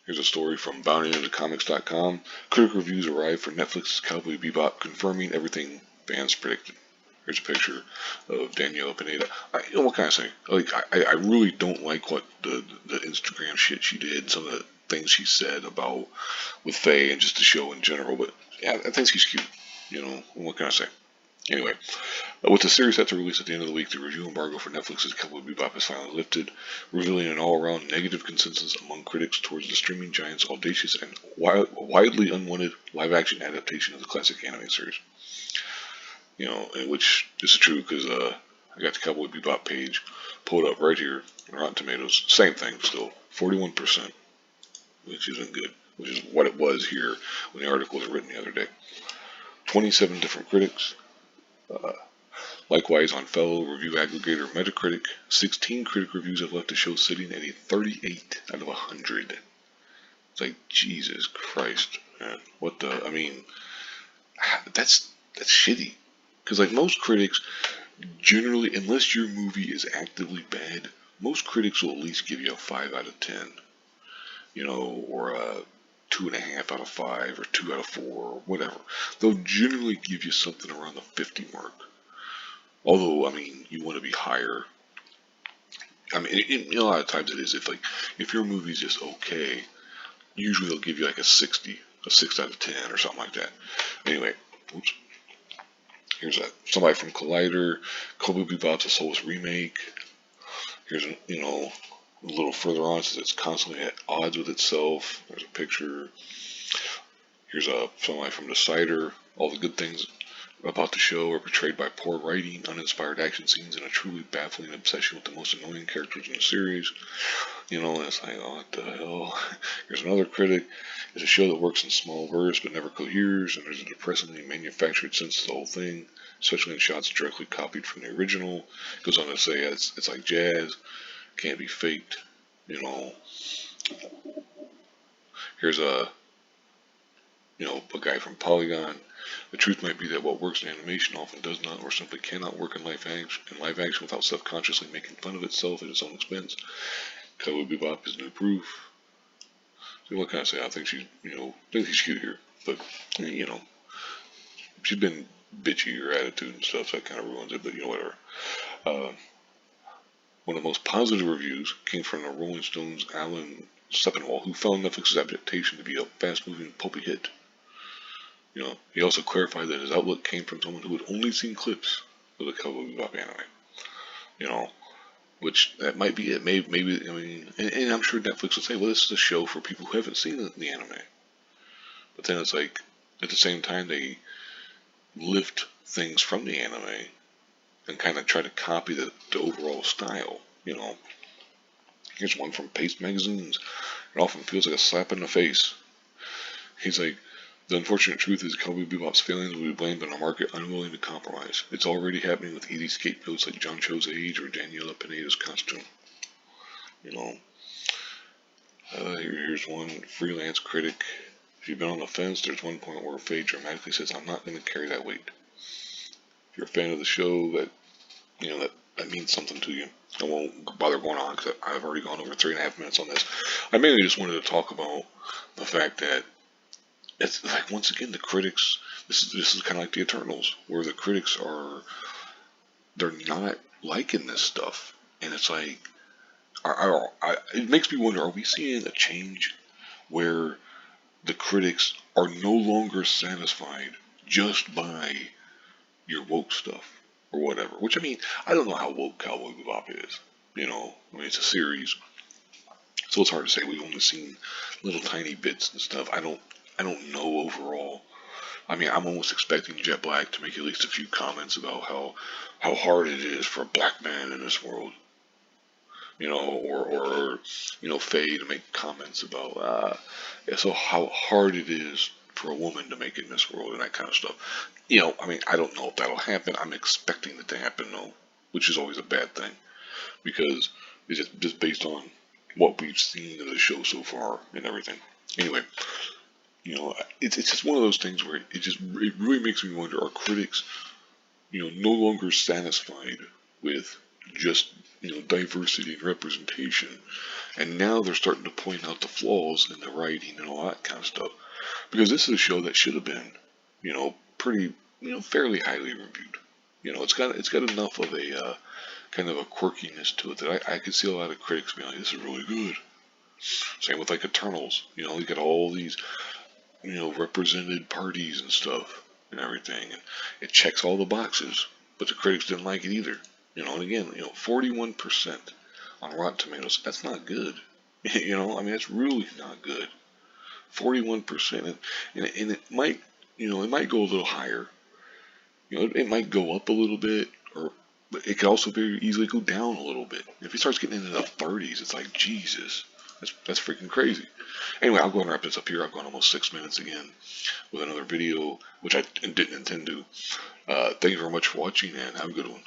Here's a story from BountyIntoComics.com. Critic reviews arrive for Netflix's Cowboy Bebop, confirming everything fans predicted. Here's a picture of Danielle Pineda. What can I say? Like, I really don't like what the Instagram shit she did, some of the things she said about with Faye and just the show in general. But yeah, I think she's cute. What can I say? Anyway, with the series set to release at the end of the week, the review embargo for Netflix's Cowboy Bebop is finally lifted, revealing an all-around negative consensus among critics towards the streaming giant's audacious and widely unwanted live-action adaptation of the classic anime series. Which is true because I got the Cowboy Bebop page pulled up right here on Rotten Tomatoes. Same thing, still 41%, which isn't good, which is what it was here when the article was written the other day. 27 different critics. Likewise, on fellow review aggregator Metacritic, 16 critic reviews have left the show sitting at a 38 out of 100. It's like, Jesus Christ, man. That's shitty. Because, like, most critics, generally, unless your movie is actively bad, most critics will at least give you a 5 out of 10. Or a 2.5 out of 5, or 2 out of 4, or whatever. They'll generally give you something around the 50 mark. Although, you want to be higher. A lot of times it is. If your movie's just okay, usually they'll give you like a 60, a 6 out of 10, or something like that. Anyway, oops. Here's somebody from Collider, Cowboy Bebop's a Soulless remake. Here's a little further on, it says it's constantly at odds with itself. There's a picture. Here's somebody from Decider. All the good things about the show are portrayed by poor writing, uninspired action scenes, and a truly baffling obsession with the most annoying characters in the series. And it's like, oh, what the hell? Here's another critic. It's a show that works in small bursts but never coheres, and there's a depressingly manufactured sense to the whole thing, especially in shots directly copied from the original. It goes on to say it's like jazz, can't be faked. Here's a guy from Polygon. The truth might be that what works in animation often does not or simply cannot work in live action without self-consciously making fun of itself at its own expense. Cowboy Bebop is new proof. So what can I say? I think she's cute here. But, she's been bitchy, her attitude and stuff, so that kind of ruins it, but whatever. One of the most positive reviews came from the Rolling Stones' Alan Sepinwall, who found Netflix's adaptation to be a fast-moving, pulpy hit. He also clarified that his outlook came from someone who had only seen clips of the Cowboy Bebop anime. Which that might be it. Maybe and I'm sure Netflix will say, well, this is a show for people who haven't seen the anime. But then it's like, at the same time, they lift things from the anime and kind of try to copy the overall style. Here's one from Paste Magazines. It often feels like a slap in the face. He's like, the unfortunate truth is Cowboy Bebop's failings will be blamed on a market unwilling to compromise. It's already happening with easy scapegoats like John Cho's age or Daniela Pineda's costume. Here's one freelance critic. If you've been on the fence, there's one point where Faye dramatically says, I'm not going to carry that weight. If you're a fan of the show, that means something to you. I won't bother going on because I've already gone over 3.5 minutes on this. I mainly just wanted to talk about the fact that it's like, once again, the critics, this is kind of like the Eternals, where the critics they're not liking this stuff. And it's like, it makes me wonder, are we seeing a change where the critics are no longer satisfied just by your woke stuff or whatever? Which, I don't know how woke Cowboy Bebop is. It's a series, so it's hard to say. We've only seen little tiny bits and stuff. I don't know overall. I'm almost expecting Jet Black to make at least a few comments about how hard it is for a black man in this world. Or Faye to make comments about, so how hard it is for a woman to make it in this world and that kind of stuff. I don't know if that'll happen. I'm expecting it to happen though, which is always a bad thing because it's just based on what we've seen of the show so far and everything. Anyway, it's just one of those things where it really makes me wonder, are critics, no longer satisfied with just, diversity and representation. And now they're starting to point out the flaws in the writing and all that kind of stuff. Because this is a show that should have been, pretty, fairly highly reviewed. It's got enough of a kind of a quirkiness to it that I could see a lot of critics being like, this is really good. Same with like Eternals. You got all these, represented parties and stuff and everything, and it checks all the boxes. But the critics didn't like it either. And again, 41% on Rotten Tomatoes. That's not good. I mean, that's really not good. 41%, and it might go a little higher. It might go up a little bit, but it could also very easily go down a little bit. If it starts getting into the 30s, it's like Jesus, that's freaking crazy. Anyway, I'll go and wrap this up here. I've gone almost 6 minutes again with another video, which I didn't intend to. Thank you very much for watching, and have a good one.